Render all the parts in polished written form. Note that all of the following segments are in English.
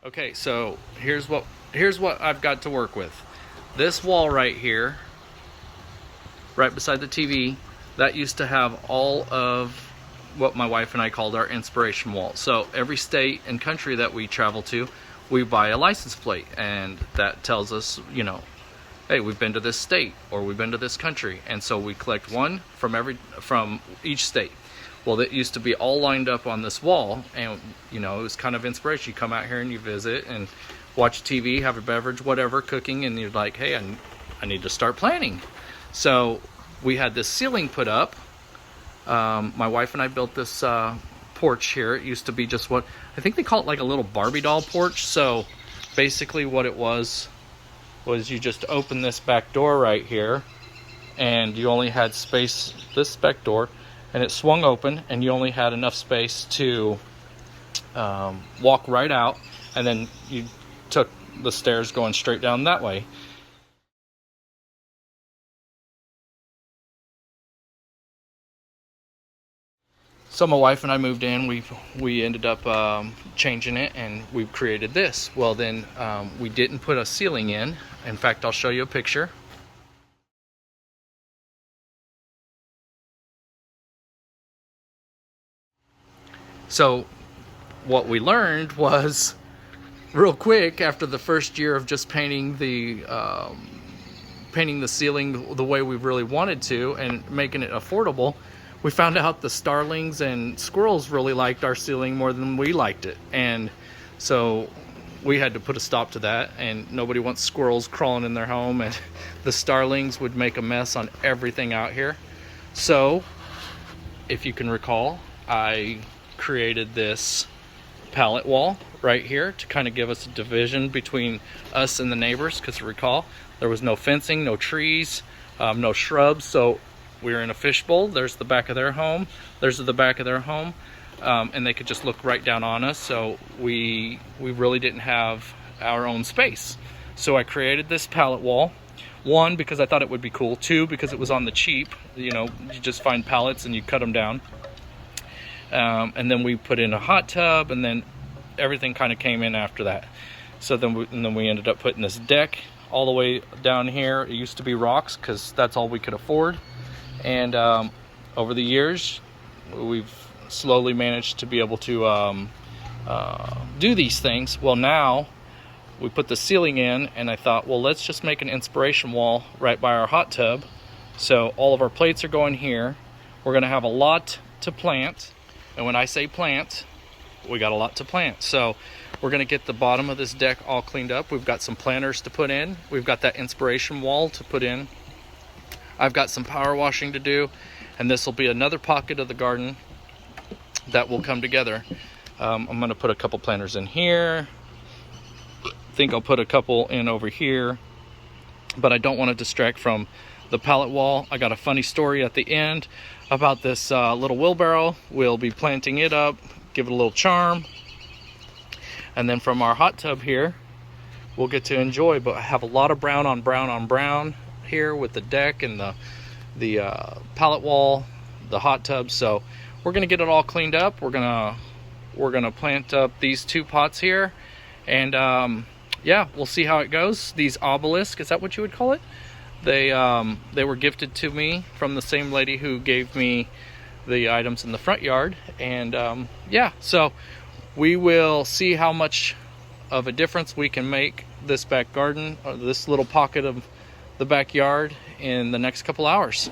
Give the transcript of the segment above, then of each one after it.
Okay, so here's what I've got to work with. This wall right here, right beside the TV, that used to have all of what my wife and I called our inspiration wall. So every state and country that we travel to, we buy a license plate, and that tells us, you know, hey, we've been to this state or we've been to this country, and so we collect one from each state. Well, that used to be all lined up on this wall, and you know, it was kind of inspiration. You come out here and you visit and watch TV, have a beverage, whatever, cooking, and you're like, hey, I need to start planning. So we had this ceiling put up. My wife and I built this porch here. It used to be just what I think they call it, like a little Barbie doll porch. So basically what it was you just open this back door right here, and you only had space, this back door, and it swung open, and you only had enough space to walk right out, and then you took the stairs going straight down that way. So my wife and I moved in. We ended up changing it, and we've created this. Well, then we didn't put a ceiling in. In fact, I'll show you a picture. So what we learned was, real quick, after the first year of just painting the ceiling the way we really wanted to and making it affordable, we found out the starlings and squirrels really liked our ceiling more than we liked it. And so we had to put a stop to that, and nobody wants squirrels crawling in their home, and the starlings would make a mess on everything out here. So if you can recall, I created this pallet wall right here to kind of give us a division between us and the neighbors, because recall, there was no fencing, no trees, no shrubs. So we were in a fishbowl. There's the back of their home, there's the back of their home, and they could just look right down on us. So we really didn't have our own space. So I created this pallet wall. One, because I thought it would be cool. Two, because it was on the cheap. You know, you just find pallets and you cut them down. And then we put in a hot tub, and then everything kind of came in after that. So then we ended up putting this deck all the way down here. It used to be rocks because that's all we could afford. And over the years, we've slowly managed to be able to do these things. Well, now we put the ceiling in, and I thought, well, let's just make an inspiration wall right by our hot tub. So all of our plates are going here. We're going to have a lot to plant. And when I say plant, we got a lot to plant. So we're going to get the bottom of this deck all cleaned up. We've got some planters to put in. We've got that inspiration wall to put in. I've got some power washing to do, and this will be another pocket of the garden that will come together. I'm going to put a couple planters in here. I think I'll put a couple in over here, but I don't want to distract from the pallet wall. I got a funny story at the end about this little wheelbarrow. We'll be planting it up, give it a little charm, and then from our hot tub here, we'll get to enjoy. But I have a lot of brown on brown on brown here with the deck and the pallet wall, the hot tub. So we're gonna get it all cleaned up. We're gonna plant up these two pots here, and yeah, we'll see how it goes. These obelisks, is that what you would call it? They were gifted to me from the same lady who gave me the items in the front yard. And yeah, so we will see how much of a difference we can make this back garden, or this little pocket of the backyard, in the next couple hours.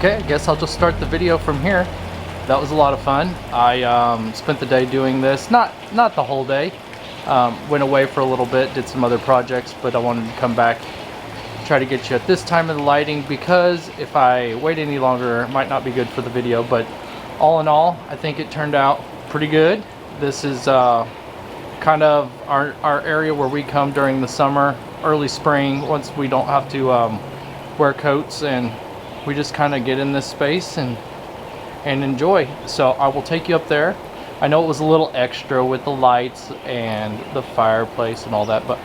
Okay, I guess I'll just start the video from here. That was a lot of fun. I spent the day doing this, not the whole day. Went away for a little bit, did some other projects, but I wanted to come back, try to get you at this time of the lighting, because if I wait any longer, it might not be good for the video. But all in all, I think it turned out pretty good. This is kind of our area where we come during the summer, early spring, once we don't have to wear coats, and we just kind of get in this space and enjoy. So I will take you up there. I know it was a little extra with the lights and the fireplace and all that, but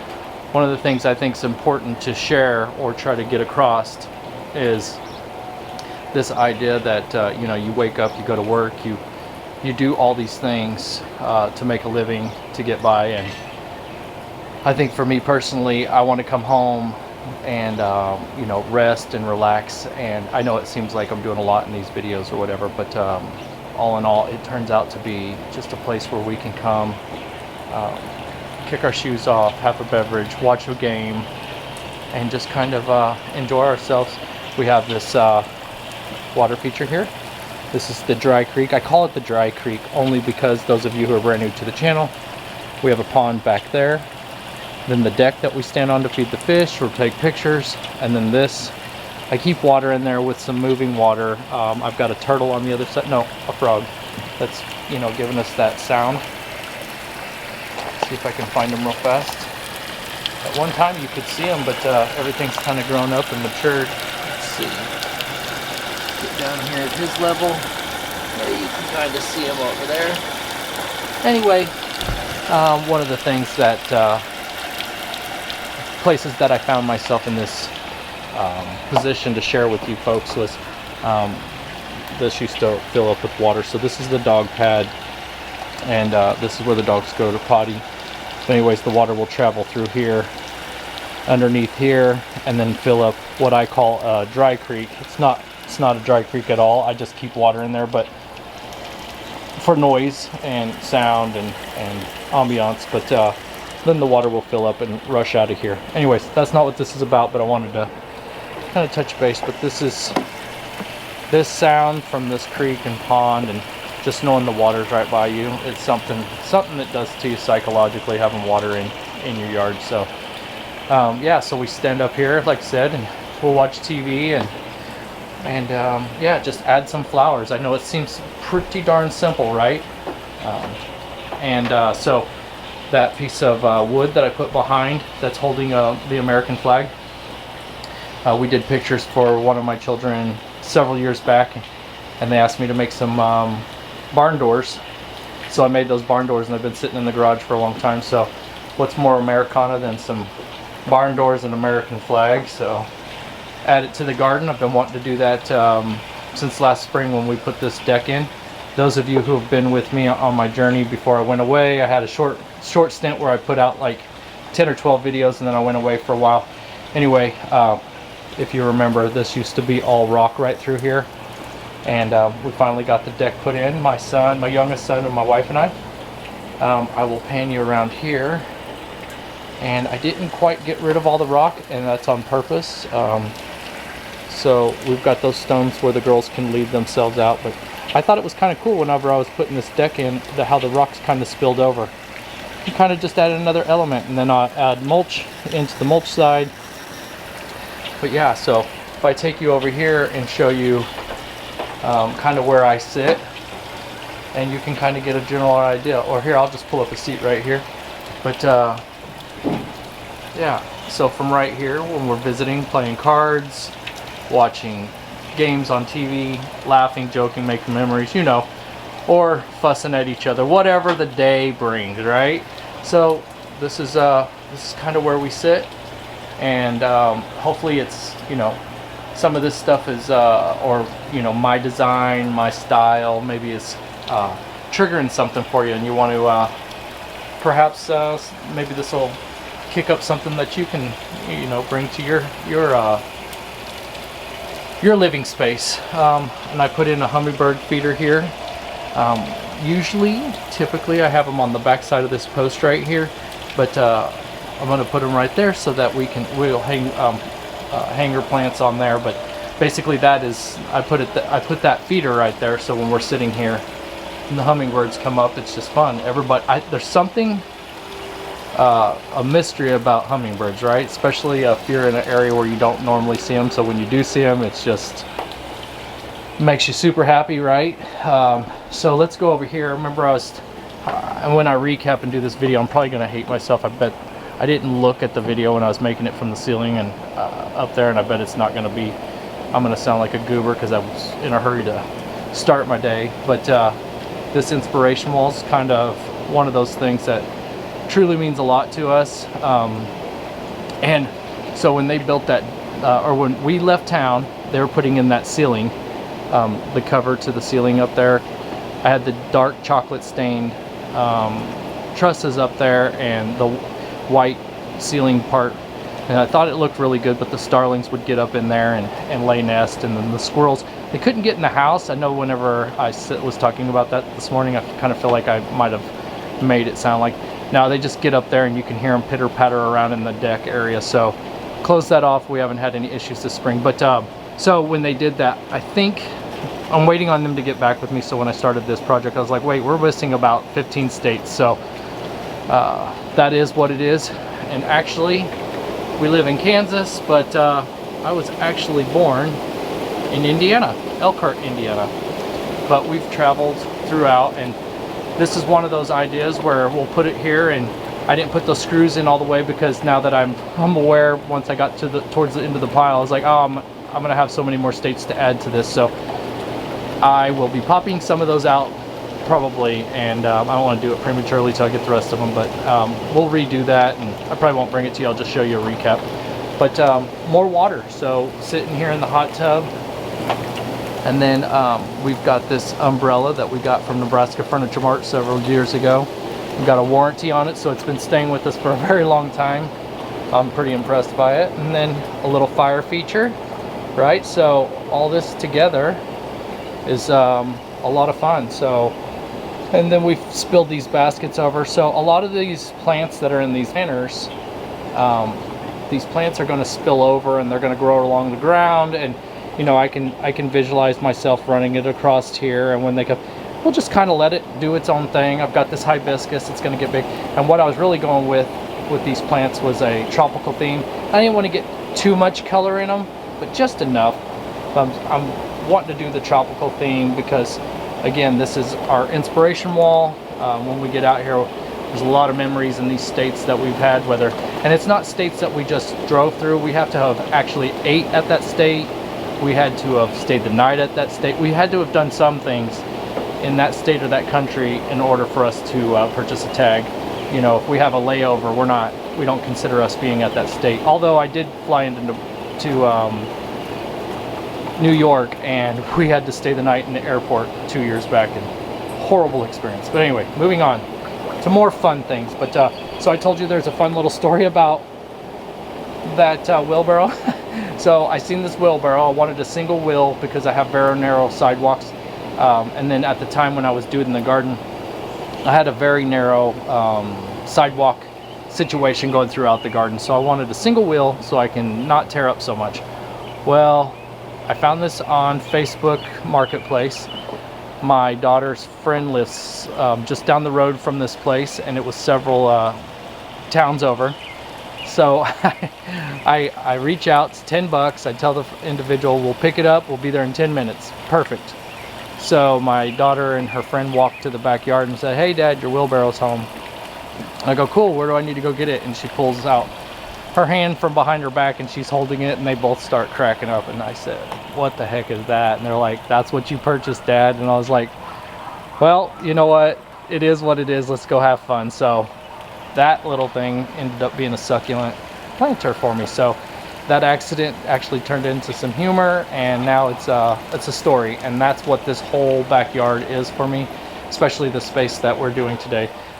one of the things I think is important to share or try to get across is this idea that you know, you wake up, you go to work, you do all these things to make a living, to get by. And I think for me personally, I want to come home and you know, rest and relax. And I know it seems like I'm doing a lot in these videos or whatever, but all in all, it turns out to be just a place where we can come, kick our shoes off, have a beverage, watch a game, and just kind of enjoy ourselves. We have this water feature here. This is the dry creek. I call it the dry creek only because those of you who are brand new to the channel, we have a pond back there. Then the deck that we stand on to feed the fish or take pictures. And then this, I keep water in there with some moving water. I've got a turtle on the other side, no, a frog, that's, you know, giving us that sound. See if I can find them real fast. At one time you could see them, but everything's kind of grown up and matured. Let's see. Get down here at his level. There you can kind of see him over there. Anyway, one of the things that places that I found myself in this position to share with you folks was this used to fill up with water. So this is the dog pad, and this is where the dogs go to potty. But anyways, the water will travel through here, underneath here, and then fill up what I call a dry creek. It's not a dry creek at all. I just keep water in there, but for noise and sound and ambiance. But then the water will fill up and rush out of here. Anyways, that's not what this is about, but I wanted to kind of touch base. But this is this sound from this creek and pond, and just knowing the water's right by you, it's something that does to you psychologically, having water in your yard. So yeah, so we stand up here, like I said, and we'll watch TV and yeah, just add some flowers. I know it seems pretty darn simple, right? So that piece of wood that I put behind, that's holding the American flag. We did pictures for one of my children several years back, and they asked me to make some barn doors. So I made those barn doors, and they've been sitting in the garage for a long time. So what's more Americana than some barn doors and American flag? So add it to the garden. I've been wanting to do that since last spring when we put this deck in. Those of you who have been with me on my journey before I went away, I had a short stint where I put out like 10 or 12 videos, and then I went away for a while. Anyway, if you remember, this used to be all rock right through here, and we finally got the deck put in. My son, my youngest son, and my wife and I. I will pan you around here, and I didn't quite get rid of all the rock, and that's on purpose. So we've got those stones where the girls can leave themselves out, but I thought it was kind of cool whenever I was putting this deck in, how the rocks kind of spilled over. You kind of just added another element, and then I'll add mulch into the mulch side. But yeah, so if I take you over here and show you kind of where I sit, and you can kind of get a general idea. Or here, I'll just pull up a seat right here. But yeah, so from right here, when we're visiting, playing cards, watching games on TV, laughing, joking, making memories, you know, or fussing at each other, whatever the day brings, right? So this is kind of where we sit, and hopefully it's, you know, some of this stuff is or, you know, my design, my style, maybe it's triggering something for you, and you want to perhaps maybe this will kick up something that you can, you know, bring to your living space. And I put in a hummingbird feeder here. Typically I have them on the back side of this post right here, but I'm going to put them right there so that we'll hang hanger plants on there. But basically that is, I put that feeder right there, so when we're sitting here and the hummingbirds come up, it's just fun. Everybody, there's something, a mystery about hummingbirds, right? Especially if you're in an area where you don't normally see them. So when you do see them, it's just makes you super happy, right? So let's go over here. Remember, and when I recap and do this video, I'm probably gonna hate myself. I bet I didn't look at the video when I was making it from the ceiling and up there, and I bet it's not gonna be, I'm gonna sound like a goober because I was in a hurry to start my day. But this inspiration wall is kind of one of those things that truly means a lot to us. And so when they built that, or when we left town, they were putting in that ceiling, the cover to the ceiling up there. I had the dark chocolate stained trusses up there and the white ceiling part, and I thought it looked really good, but the starlings would get up in there and lay nest, and then the squirrels, they couldn't get in the house. I know whenever I was talking about that this morning, I kind of feel like I might have made it sound like, no, they just get up there and you can hear them pitter patter around in the deck area. So close that off. We haven't had any issues this spring. But so when they did that, I think I'm waiting on them to get back with me. So when I started this project, I was like, wait, we're missing about 15 states. So that is what it is. And actually, we live in Kansas, but I was actually born in Indiana, Elkhart, Indiana. But we've traveled throughout, and this is one of those ideas where we'll put it here, and I didn't put those screws in all the way because now that I'm aware, once I got to towards the end of the pile, I was like, oh, I'm gonna have so many more states to add to this. So I will be popping some of those out probably, and I don't want to do it prematurely till I get the rest of them, but we'll redo that, and I probably won't bring it to you. I'll just show you a recap. But more water, so sitting here in the hot tub. And then we've got this umbrella that we got from Nebraska Furniture Mart several years ago. We've got a warranty on it, so it's been staying with us for a very long time. I'm pretty impressed by it. And then a little fire feature, right? So all this together is a lot of fun. So, and then we've spilled these baskets over. So a lot of these plants that are in these containers, these plants are going to spill over and they're going to grow along the ground, and you know, I can visualize myself running it across here, and when they come, we'll just kind of let it do its own thing. I've got this hibiscus, it's going to get big, and what I was really going with these plants was a tropical theme. I didn't want to get too much color in them, but just enough. I'm wanting to do the tropical theme because, again, this is our inspiration wall. When we get out here, there's a lot of memories in these states that we've had, and it's not states that we just drove through. We have to have actually ate at that state. We had to have stayed the night at that state. We had to have done some things in that state or that country in order for us to purchase a tag. You know, if we have a layover, we don't consider us being at that state. Although I did fly into New York, and we had to stay the night in the airport 2 years back, and horrible experience. But anyway, moving on to more fun things. But so I told you there's a fun little story about that wheelbarrow. So I seen this wheelbarrow. I wanted a single wheel because I have very narrow sidewalks. And then at the time when I was doing the garden, I had a very narrow sidewalk situation going throughout the garden. So I wanted a single wheel so I can not tear up so much. Well, I found this on Facebook Marketplace. My daughter's friend lives just down the road from this place, and it was several towns over. So I reach out, it's $10. I tell the individual, we'll pick it up, we'll be there in 10 minutes. Perfect. So my daughter and her friend walked to the backyard and said, hey Dad, your wheelbarrow's home. I go, cool, where do I need to go get it? And she pulls out her hand from behind her back and she's holding it, and they both start cracking up. And I said, what the heck is that? And they're like, that's what you purchased, Dad. And I was like, well, you know what? It is what it is. Let's go have fun. So that little thing ended up being a succulent planter for me. So that accident actually turned into some humor, and now it's a story. And that's what this whole backyard is for me, especially the space that we're doing today.